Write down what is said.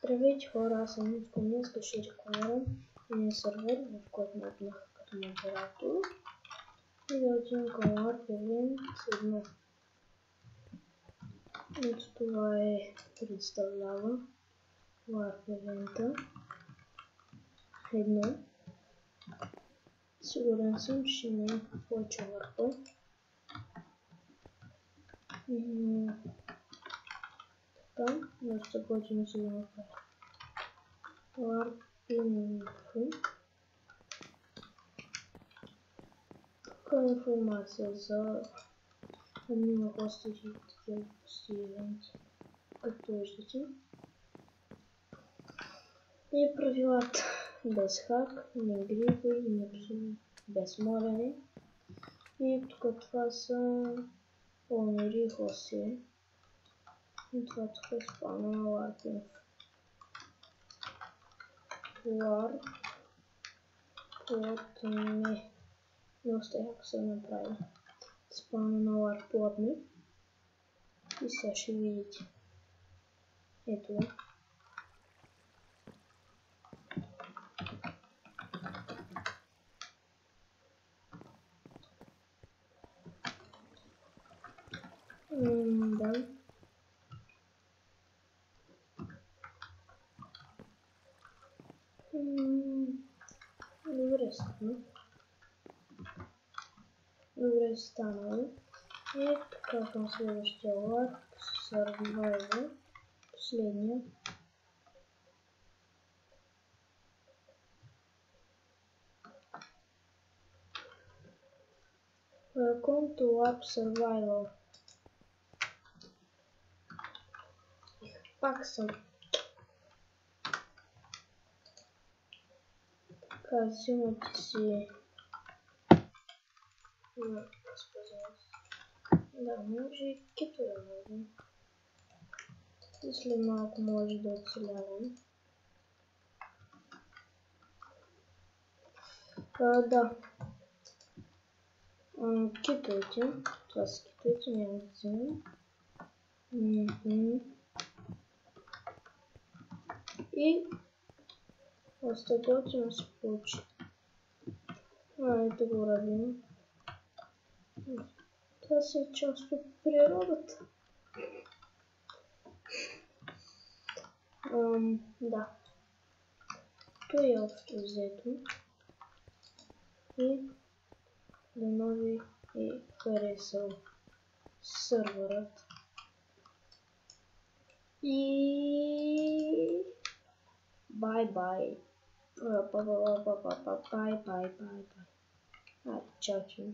Здравейте хора, аз съм Митко. Днес ще рекламирам един сервер, в който напнах като модератор. И да отидем към Warp Event 1. Ето това представлява Warp Event 1. Сигурен съм, че ще има повече върху. Така, може да почнем си да направим Warp Info. Тук е информация за админа хостите и такива ивенти, както виждате. И правилата: без хак, не грипи, не псове, без молене. И тук това са пълнери и хости. И това тук е спана на Warp Info. Warp плотни. Доста яко се направи. Спана на Warp плотни. И сега ще видите. Ето да. Да. Добре стана. Добре станало. И така към следващия Warp Survival. Последния. Welcome to Warp Survival. Пак съм. Така, взимате си... Да, може и кито да бъде. И след малко може да оцелявам. Да. Китовете. Това са китовете, няма да взимам. И още готино се получи. Ето го радим. Това си е част от природата. Да. Той е общо взето. И дано ви е харесал сървърът. И бай-бай. Бай-бай. Чао, чао.